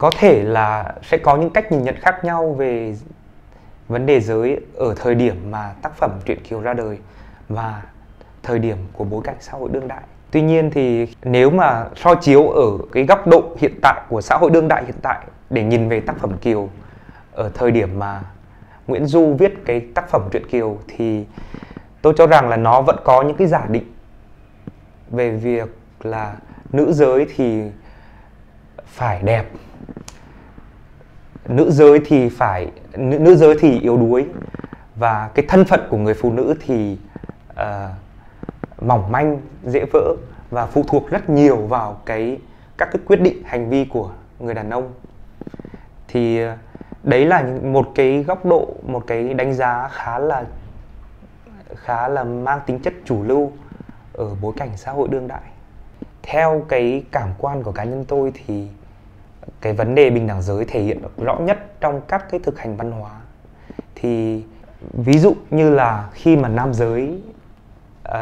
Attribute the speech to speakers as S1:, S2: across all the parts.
S1: Có thể là sẽ có những cách nhìn nhận khác nhau về vấn đề giới ở thời điểm mà tác phẩm truyện Kiều ra đời và thời điểm của bối cảnh xã hội đương đại. Tuy nhiên thì nếu mà soi chiếu ở cái góc độ hiện tại của xã hội đương đại hiện tại để nhìn về tác phẩm Kiều ở thời điểm mà Nguyễn Du viết cái tác phẩm truyện Kiều, thì tôi cho rằng là nó vẫn có những cái giả định về việc là nữ giới thì phải đẹp, nữ giới thì yếu đuối, và cái thân phận của người phụ nữ thì mỏng manh, dễ vỡ và phụ thuộc rất nhiều vào các cái quyết định hành vi của người đàn ông. Thì đấy là một cái góc độ, một cái đánh giá khá là mang tính chất chủ lưu ở bối cảnh xã hội đương đại. Theo cái cảm quan của cá nhân tôi thì cái vấn đề bình đẳng giới thể hiện rõ nhất trong các cái thực hành văn hóa. Thì ví dụ như là khi mà nam giới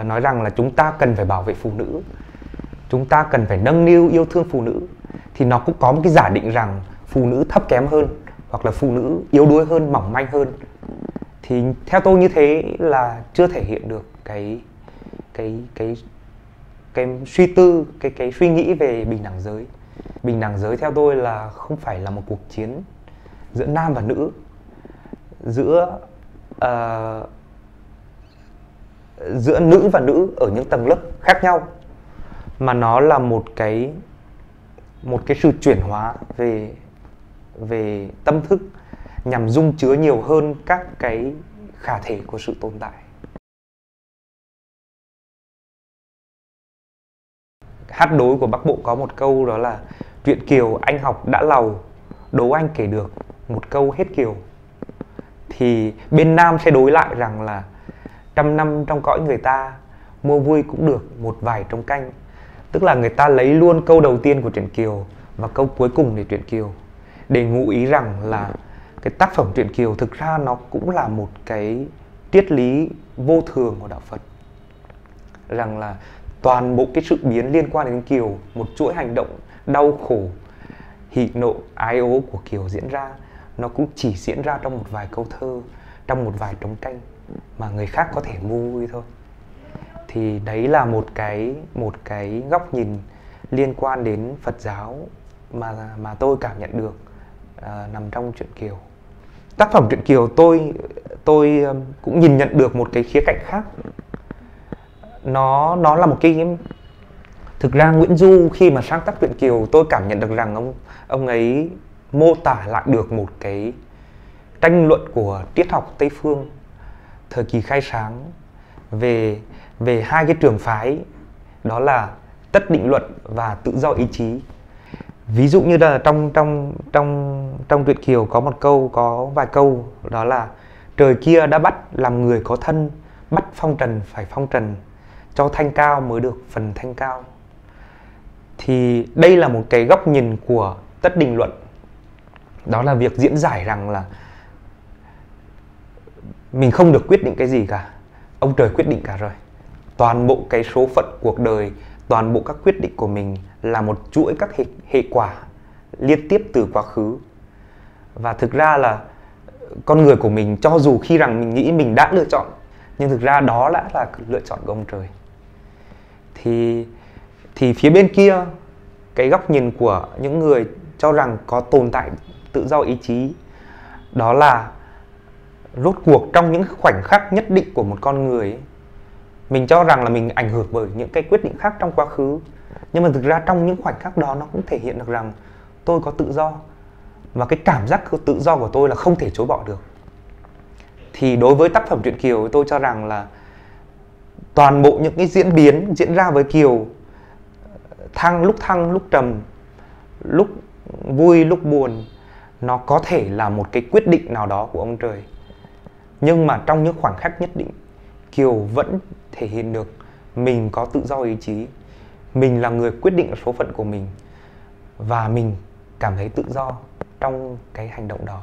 S1: nói rằng là chúng ta cần phải bảo vệ phụ nữ, chúng ta cần phải nâng niu yêu thương phụ nữ, thì nó cũng có một cái giả định rằng phụ nữ thấp kém hơn, hoặc là phụ nữ yếu đuối hơn, mỏng manh hơn. Thì theo tôi như thế là chưa thể hiện được cái suy tư, cái suy nghĩ về bình đẳng giới. Bình đẳng giới theo tôi là không phải là một cuộc chiến giữa nam và nữ, giữa nữ và nữ ở những tầng lớp khác nhau, mà nó là một cái sự chuyển hóa về tâm thức nhằm dung chứa nhiều hơn các cái khả thể của sự tồn tại. Hát đối của Bắc Bộ có một câu đó là: truyện Kiều anh học đã lầu, đố anh kể được một câu hết Kiều. Thì bên nam sẽ đối lại rằng là 100 năm trong cõi người ta, mua vui cũng được một vài trống canh. Tức là người ta lấy luôn câu đầu tiên của truyện Kiều và câu cuối cùng để truyện Kiều, để ngụ ý rằng là cái tác phẩm truyện Kiều thực ra nó cũng là một cái triết lý vô thường của đạo Phật. Rằng là toàn bộ cái sự biến liên quan đến Kiều, một chuỗi hành động đau khổ, hỉ nộ, ái ố của Kiều diễn ra, nó cũng chỉ diễn ra trong một vài câu thơ, trong một vài trống canh mà người khác có thể mua vui thôi. Thì đấy là một cái góc nhìn liên quan đến Phật giáo mà tôi cảm nhận được nằm trong truyện Kiều. Tác phẩm truyện Kiều tôi cũng nhìn nhận được một cái khía cạnh khác. Nó là một cái, thực ra Nguyễn Du khi mà sáng tác truyện Kiều, tôi cảm nhận được rằng ông ấy mô tả lại được một cái tranh luận của triết học Tây phương thời kỳ khai sáng về hai cái trường phái, đó là tất định luận và tự do ý chí. Ví dụ như là trong truyện Kiều có vài câu đó là: trời kia đã bắt làm người có thân, bắt phong trần phải phong trần, cho thanh cao mới được phần thanh cao. Thì đây là một cái góc nhìn của tất định luận, đó là việc diễn giải rằng là mình không được quyết định cái gì cả, ông trời quyết định cả rồi. Toàn bộ cái số phận cuộc đời, toàn bộ các quyết định của mình là một chuỗi các hệ quả liên tiếp từ quá khứ. Và thực ra là con người của mình, cho dù khi rằng mình nghĩ mình đã lựa chọn, nhưng thực ra đó đã là lựa chọn của ông trời. Thì phía bên kia, cái góc nhìn của những người cho rằng có tồn tại tự do ý chí, đó là rốt cuộc trong những khoảnh khắc nhất định của một con người ấy, mình cho rằng là mình ảnh hưởng bởi những cái quyết định khác trong quá khứ, nhưng mà thực ra trong những khoảnh khắc đó nó cũng thể hiện được rằng tôi có tự do, và cái cảm giác tự do của tôi là không thể chối bỏ được. Thì đối với tác phẩm truyện Kiều, tôi cho rằng là toàn bộ những cái diễn biến diễn ra với Kiều, lúc trầm, lúc vui, lúc buồn, nó có thể là một cái quyết định nào đó của ông trời. Nhưng mà trong những khoảnh khắc nhất định, Kiều vẫn thể hiện được mình có tự do ý chí, mình là người quyết định số phận của mình, và mình cảm thấy tự do trong cái hành động đó.